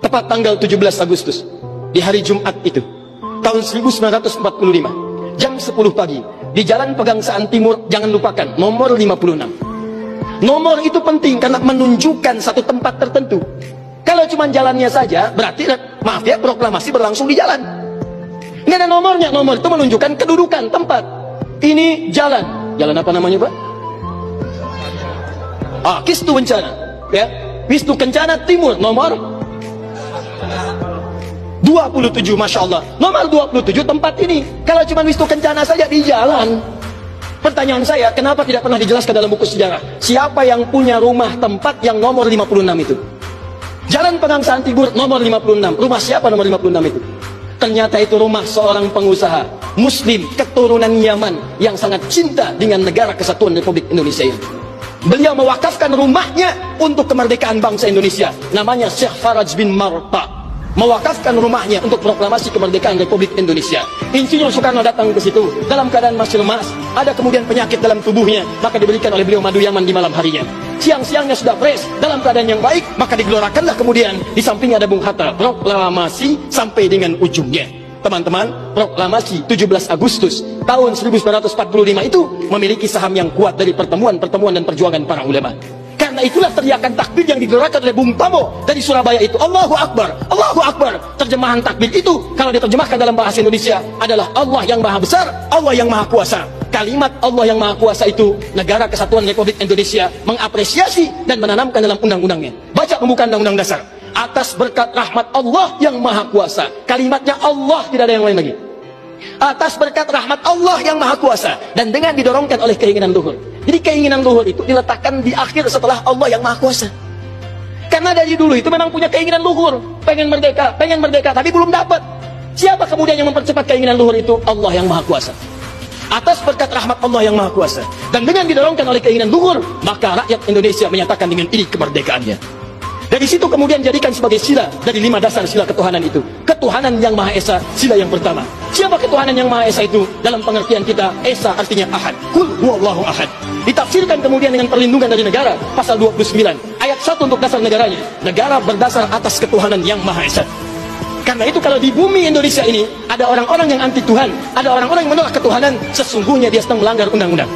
tepat tanggal 17 Agustus, di hari Jumat itu, tahun 1945, jam 10 pagi, di Jalan Pegangsaan Timur, jangan lupakan, nomor 56. Nomor itu penting karena menunjukkan satu tempat tertentu. Kalau cuma jalannya saja, berarti, maaf ya, proklamasi berlangsung di jalan. Ini ada nomornya, nomor itu menunjukkan kedudukan tempat. Ini jalan, jalan apa namanya Pak? Kistu Kencana, ya, Wisnu Kencana Timur, nomor 27, Masya Allah. Nomor 27 tempat ini. Kalau cuma Wisnu Kencana saja di jalan. Pertanyaan saya, kenapa tidak pernah dijelaskan dalam buku sejarah? Siapa yang punya rumah tempat yang nomor 56 itu? Jalan Pegangsaan Timur nomor 56. Rumah siapa nomor 56 itu? Ternyata itu rumah seorang pengusaha Muslim keturunan Yaman yang sangat cinta dengan negara kesatuan Republik Indonesia ini. Beliau mewakafkan rumahnya untuk kemerdekaan bangsa Indonesia. Namanya Syekh Faraj bin Marta. Mewakafkan rumahnya untuk proklamasi kemerdekaan Republik Indonesia. Insinyur Soekarno datang ke situ dalam keadaan masih lemas, ada kemudian penyakit dalam tubuhnya, maka diberikan oleh beliau madu Yaman di malam harinya. Siang-siangnya sudah fresh, dalam keadaan yang baik, maka digelorakanlah kemudian di sampingnya ada Bung Hatta, proklamasi sampai dengan ujungnya. Teman-teman, proklamasi 17 Agustus tahun 1945 itu memiliki saham yang kuat dari pertemuan-pertemuan dan perjuangan para ulama. Karena itulah teriakan takbir yang digerakkan oleh Bung Tomo dari Surabaya itu, Allahu Akbar, Allahu Akbar. Terjemahan takbir itu kalau diterjemahkan dalam bahasa Indonesia adalah Allah yang maha besar, Allah yang maha kuasa. Kalimat Allah yang maha kuasa itu Negara Kesatuan Republik Indonesia mengapresiasi dan menanamkan dalam undang-undangnya. Baca pembukaan Undang-Undang Dasar. Atas berkat rahmat Allah yang maha kuasa. Kalimatnya Allah, tidak ada yang lain lagi. Atas berkat rahmat Allah yang maha kuasa, dan dengan didorongkan oleh keinginan luhur. Jadi keinginan luhur itu diletakkan di akhir setelah Allah yang maha kuasa. Karena dari dulu itu memang punya keinginan luhur, pengen merdeka, tapi belum dapat. Siapa kemudian yang mempercepat keinginan luhur itu? Allah yang maha kuasa. Atas berkat rahmat Allah yang maha kuasa, dan dengan didorongkan oleh keinginan luhur, maka rakyat Indonesia menyatakan dengan ini kemerdekaannya. Dari situ kemudian jadikan sebagai sila dari 5 dasar sila ketuhanan itu. Ketuhanan yang Maha Esa, sila yang pertama. Siapa ketuhanan yang Maha Esa itu? Dalam pengertian kita, Esa artinya Ahad. Qul huwallahu ahad. Ditafsirkan kemudian dengan perlindungan dari negara, pasal 29. Ayat 1 untuk dasar negaranya. Negara berdasar atas ketuhanan yang Maha Esa. Karena itu kalau di bumi Indonesia ini ada orang-orang yang anti Tuhan, ada orang-orang yang menolak ketuhanan, sesungguhnya dia sedang melanggar undang-undang.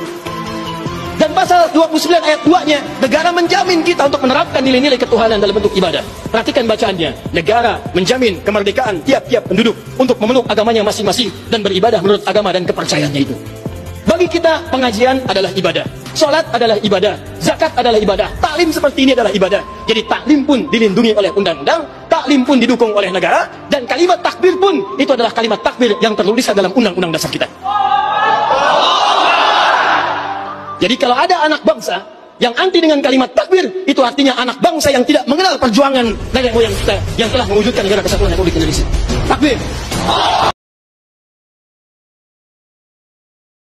Dan pasal 29 ayat 2-nya, negara menjamin kita untuk menerapkan nilai-nilai ketuhanan dalam bentuk ibadah. Perhatikan bacaannya. Negara menjamin kemerdekaan tiap-tiap penduduk untuk memeluk agamanya masing-masing dan beribadah menurut agama dan kepercayaannya itu. Bagi kita, pengajian adalah ibadah. Sholat adalah ibadah. Zakat adalah ibadah. Taklim seperti ini adalah ibadah. Jadi taklim pun dilindungi oleh undang-undang, taklim pun didukung oleh negara, dan kalimat takbir pun itu adalah kalimat takbir yang tertulis dalam undang-undang dasar kita. Jadi kalau ada anak bangsa yang anti dengan kalimat takbir, itu artinya anak bangsa yang tidak mengenal perjuangan nenek moyang kita yang telah mewujudkan negara kesatuan Republik Indonesia. Takbir.